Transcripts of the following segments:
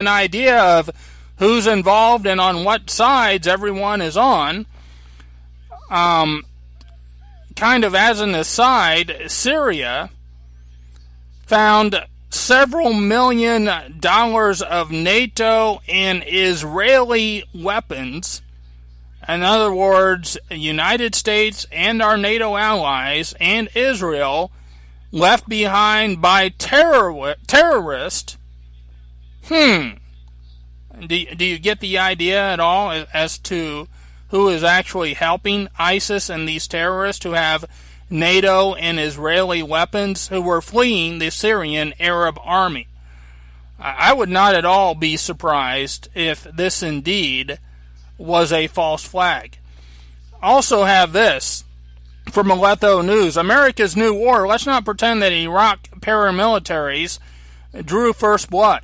an idea of who's involved and on what sides everyone is on. Kind of as an aside, Syria found several $million of NATO and Israeli weapons. In other words, the United States and our NATO allies and Israel left behind by terrorists. Do you get the idea at all as to who is actually helping ISIS and these terrorists who have NATO and Israeli weapons, who were fleeing the Syrian Arab army? I would not at all be surprised if this indeed was a false flag. Also have this from Aleppo News. America's new war. Let's not pretend that Iraq paramilitaries drew first blood.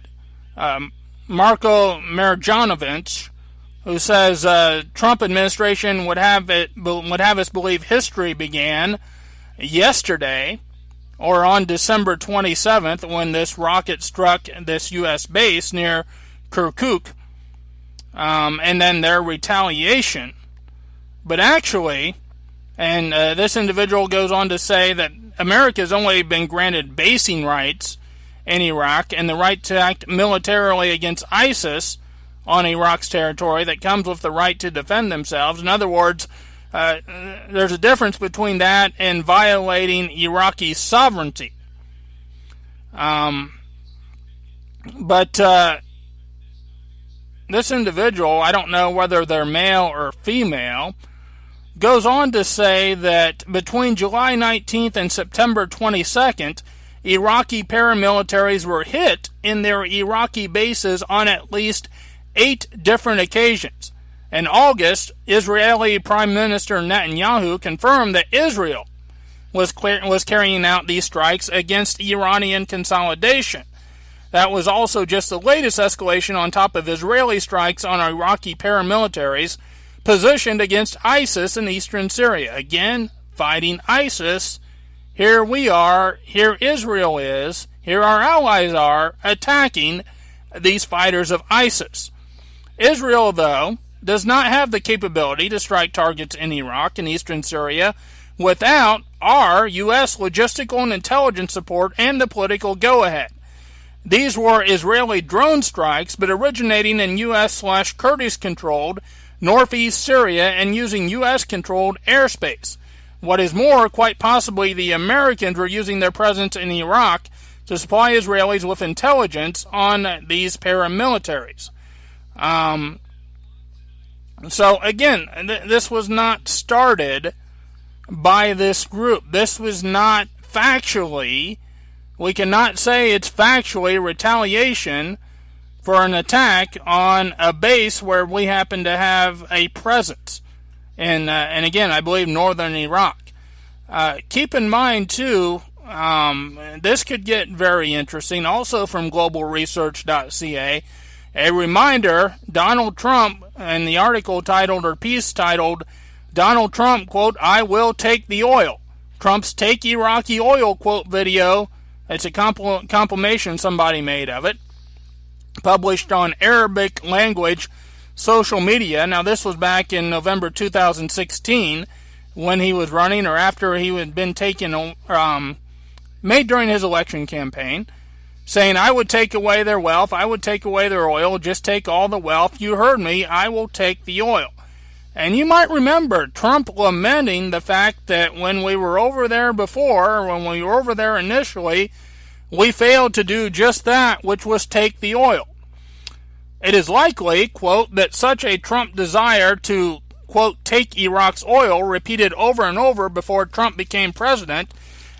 Marko Marjanovic, who says Trump administration would have us believe history began yesterday, or on December 27th, when this rocket struck this U.S. base near Kirkuk, and then their retaliation. But actually, and this individual goes on to say that America has only been granted basing rights in Iraq and the right to act militarily against ISIS on Iraq's territory that comes with the right to defend themselves. In other words, there's a difference between that and violating Iraqi sovereignty. But this individual, I don't know whether they're male or female, goes on to say that between July 19th and September 22nd, Iraqi paramilitaries were hit in their Iraqi bases on at least 8 different occasions. In August, Israeli Prime Minister Netanyahu confirmed that Israel was carrying out these strikes against Iranian consolidation. That was also just the latest escalation on top of Israeli strikes on Iraqi paramilitaries positioned against ISIS in eastern Syria. Again, fighting ISIS. Here we are, here Israel is, here our allies are, attacking these fighters of ISIS. Israel, though, does not have the capability to strike targets in Iraq and eastern Syria without our U.S. logistical and intelligence support and the political go-ahead. These were Israeli drone strikes, but originating in U.S./Kurdish-controlled northeast Syria and using U.S.-controlled airspace. What is more, quite possibly the Americans were using their presence in Iraq to supply Israelis with intelligence on these paramilitaries. So again, this was not started by this group. This was not factually, we cannot say it's factually retaliation for an attack on a base where we happen to have a presence. And again, I believe northern Iraq. Keep in mind, too, this could get very interesting. Also from globalresearch.ca, a reminder, Donald Trump, in the article titled, or piece titled, Donald Trump, quote, I will take the oil. Trump's Take Iraqi Oil, quote, video. It's a compilation somebody made of it, published on Arabic language social media. Now, this was back in November 2016 when he was running, or after he had been taken, made during his election campaign, saying, I would take away their wealth, I would take away their oil, just take all the wealth. You heard me, I will take the oil. And you might remember Trump lamenting the fact that when we were over there before, when we were over there initially, we failed to do just that, which was take the oil. It is likely, quote, that such a Trump desire to, quote, take Iraq's oil, repeated over and over before Trump became president,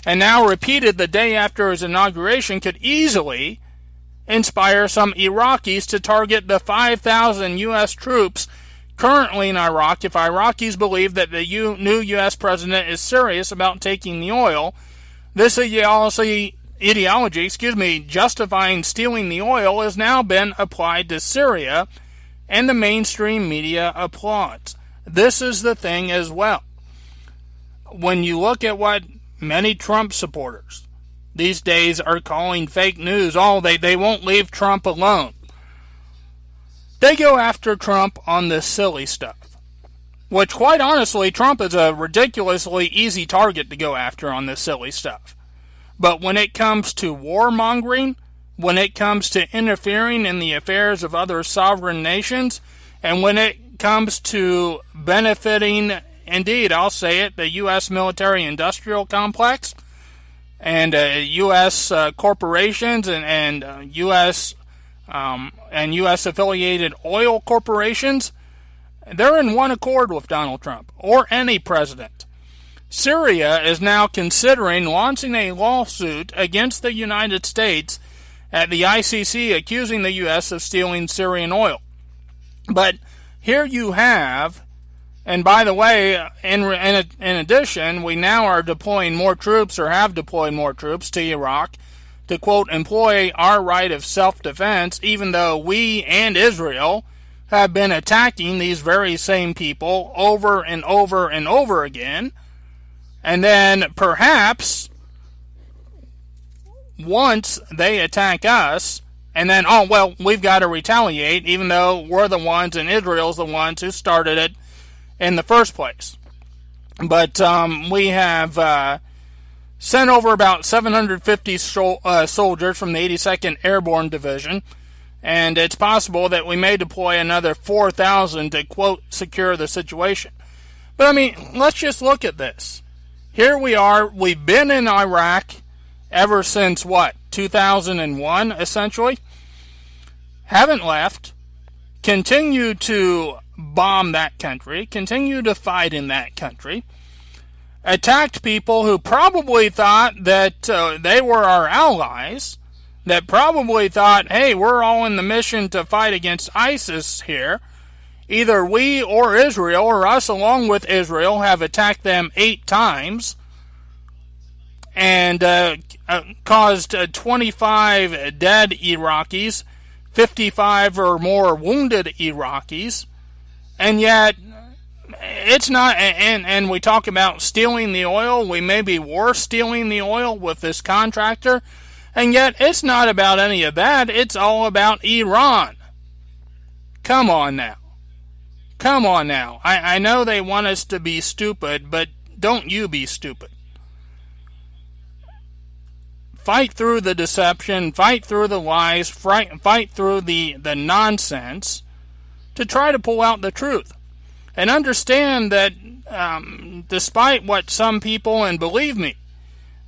and now repeated the day after his inauguration, could easily inspire some Iraqis to target the 5,000 U.S. troops currently in Iraq. If Iraqis believe that the new U.S. president is serious about taking the oil, this ideology, justifying stealing the oil has now been applied to Syria, and the mainstream media applauds. This is the thing as well. When you look at what many Trump supporters these days are calling fake news, they won't leave Trump alone. they go after Trump on this silly stuff. Which, quite honestly, Trump is a ridiculously easy target to go after on this silly stuff. But when it comes to warmongering, when it comes to interfering in the affairs of other sovereign nations, and when it comes to benefiting, indeed, I'll say it, the U.S. military-industrial complex, and U.S. corporations and U.S. affiliated oil corporations, they're in one accord with Donald Trump, or any president. Syria is now considering launching a lawsuit against the United States at the ICC, accusing the U.S. of stealing Syrian oil. But here you have, and by the way, in addition, we now are deploying more troops, or have deployed more troops to Iraq to, quote, employ our right of self-defense, even though we and Israel have been attacking these very same people over and over and over again. And then perhaps once they attack us, and then, oh, well, we've got to retaliate, even though we're the ones and Israel's the ones who started it in the first place. But we have sent over about 750 soldiers from the 82nd Airborne Division, and it's possible that we may deploy another 4,000 to, quote, secure the situation. But, I mean, let's just look at this. Here we are. We've been in Iraq ever since, what, 2001, essentially? Haven't left. Continue to bomb that country. Continue to fight in that country. Attacked people who probably thought that they were our allies, that probably thought, hey, we're all in the mission to fight against ISIS here. Either we or Israel, or us along with Israel, have attacked them 8 times and caused 25 dead Iraqis, 55 or more wounded Iraqis, and yet it's not, and we talk about stealing the oil. We maybe were stealing the oil with this contractor, and yet it's not about any of that. It's all about Iran. Come on now. Come on now. I know they want us to be stupid, but don't you be stupid. Fight through the deception, fight through the lies, fight through the nonsense to try to pull out the truth. And understand that despite what some people, and believe me,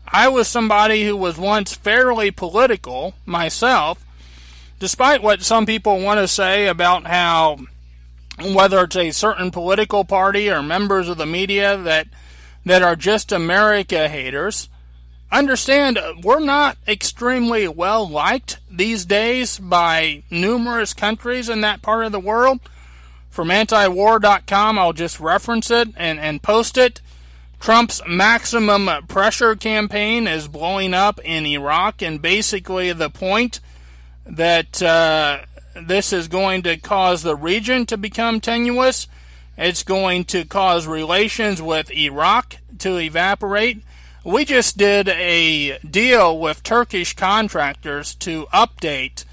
I was somebody who was once fairly political myself, despite what some people want to say about how, whether it's a certain political party or members of the media that are just America haters, understand we're not extremely well liked these days by numerous countries in that part of the world. From antiwar.com, I'll just reference it and post it. Trump's maximum pressure campaign is blowing up in Iraq, and basically the point that this is going to cause the region to become tenuous. It's going to cause relations with Iraq to evaporate. We just did a deal with Turkish contractors to update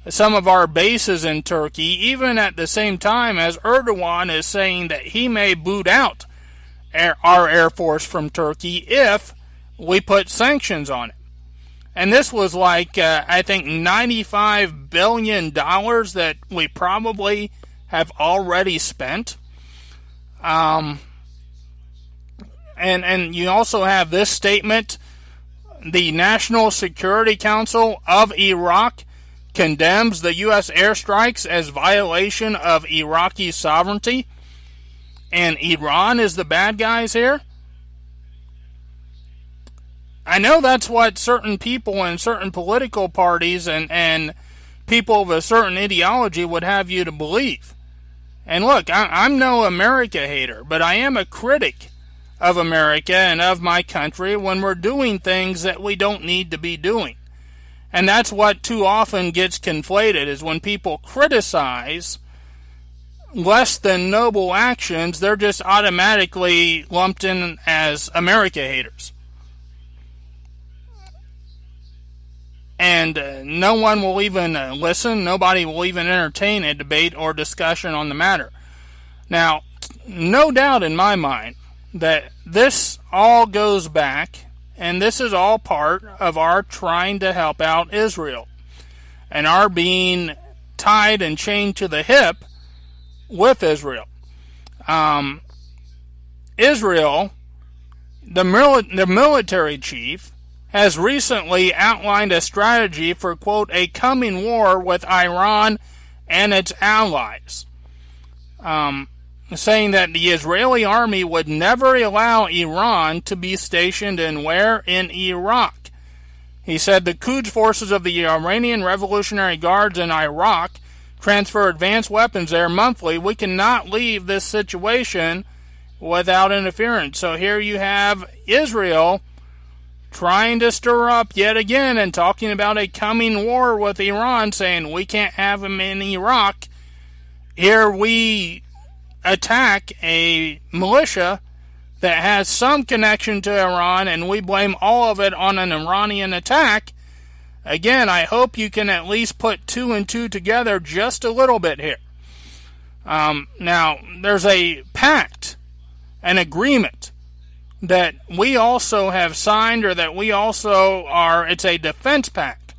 some of our bases in Turkey, even at the same time as Erdogan is saying that he may boot out our Air Force from Turkey if we put sanctions on it. And this was like, I think, $95 billion that we probably have already spent. And you also have this statement: the National Security Council of Iraq condemns the U.S. airstrikes as violation of Iraqi sovereignty. And Iran is the bad guys here? I know that's what certain people in certain political parties and people of a certain ideology would have you to believe. And look, I'm no America hater, but I am a critic of America and of my country when we're doing things that we don't need to be doing. And that's what too often gets conflated, is when people criticize less than noble actions, they're just automatically lumped in as America haters. and no one will even listen. Nobody will even entertain a debate or discussion on the matter. Now, no doubt in my mind that this all goes back, and this is all part of our trying to help out Israel, and our being tied and chained to the hip with Israel. Israel, the military chief, has recently outlined a strategy for, quote, a coming war with Iran and its allies, saying that the Israeli army would never allow Iran to be stationed in Iraq. He said the Quds forces of the Iranian Revolutionary Guards in Iraq transfer advanced weapons there monthly. We cannot leave this situation without interference. So here you have Israel trying to stir up yet again and talking about a coming war with Iran, saying we can't have them in Iraq. Here we attack a militia that has some connection to Iran, and we blame all of it on an Iranian attack. Again, I hope you can at least put two and two together just a little bit here. Now, there's a pact, an agreement, that we also have signed, or that we also are, it's a defense pact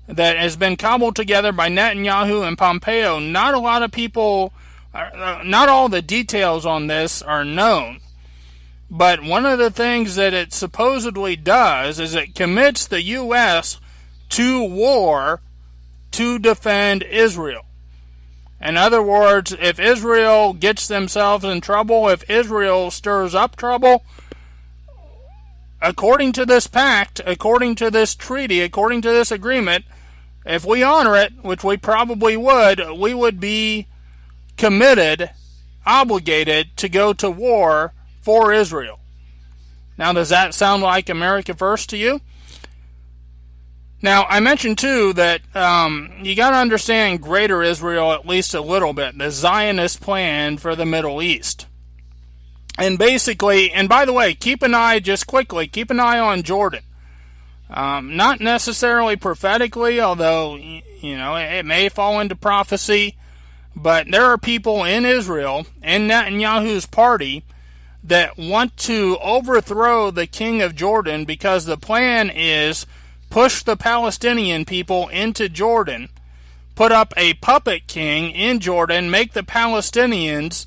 that has been cobbled together by Netanyahu and Pompeo. Not a lot of people, not all the details on this are known, but one of the things that it supposedly does is it commits the U.S. to war to defend Israel. In other words, if Israel gets themselves in trouble, if Israel stirs up trouble, according to this pact, according to this treaty, according to this agreement, if we honor it, which we probably would be committed, obligated to go to war for Israel. Now, does that sound like America First to you? Now, I mentioned, too, that you got to understand Greater Israel at least a little bit, the Zionist plan for the Middle East. And basically, and by the way, keep an eye on Jordan. Not necessarily prophetically, although, it may fall into prophecy, but there are people in Israel, in Netanyahu's party, that want to overthrow the king of Jordan, because the plan is push the Palestinian people into Jordan, put up a puppet king in Jordan, make the Palestinians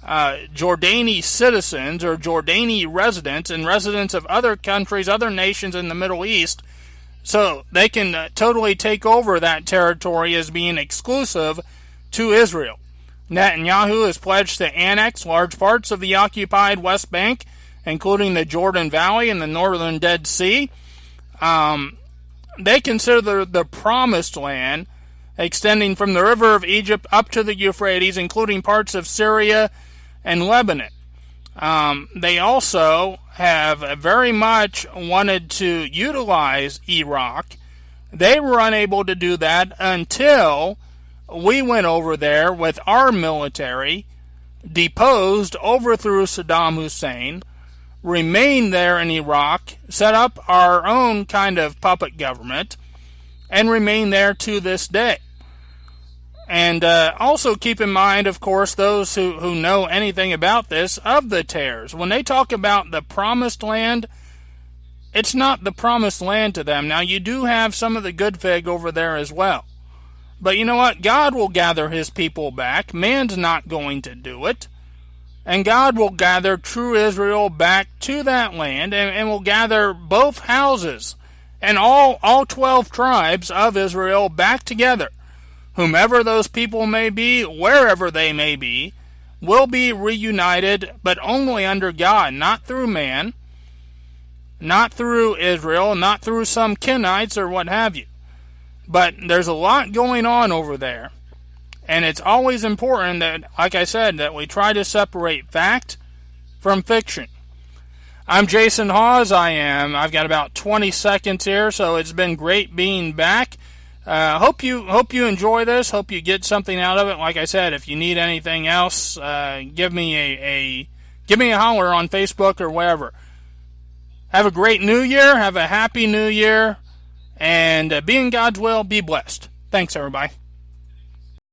Jordani citizens or Jordani residents and residents of other countries, other nations in the Middle East, so they can totally take over that territory as being exclusive to Israel. Netanyahu has pledged to annex large parts of the occupied West Bank, including the Jordan Valley and the northern Dead Sea. They consider the Promised Land extending from the river of Egypt up to the Euphrates, including parts of Syria and Lebanon. They also have very much wanted to utilize Iraq. They were unable to do that until we went over there with our military, deposed, overthrew Saddam Hussein, remained there in Iraq, set up our own kind of puppet government, and remain there to this day. And also keep in mind, of course, those who know anything about this, of the tares. When they talk about the Promised Land, it's not the Promised Land to them. Now, you do have some of the good fig over there as well. But you know what? God will gather his people back. Man's not going to do it. And God will gather true Israel back to that land, and will gather both houses and all 12 tribes of Israel back together. Whomever those people may be, wherever they may be, will be reunited, but only under God, not through man, not through Israel, not through some Kenites or what have you. But there's a lot going on over there. And it's always important that, like I said, that we try to separate fact from fiction. I'm Jason Hawes. I've got about 20 seconds here, so it's been great being back. Hope you enjoy this. Hope you get something out of it. Like I said, if you need anything else, give me a holler on Facebook or wherever. Have a great New Year. Have a happy New Year. And be in God's will. Be blessed. Thanks, everybody.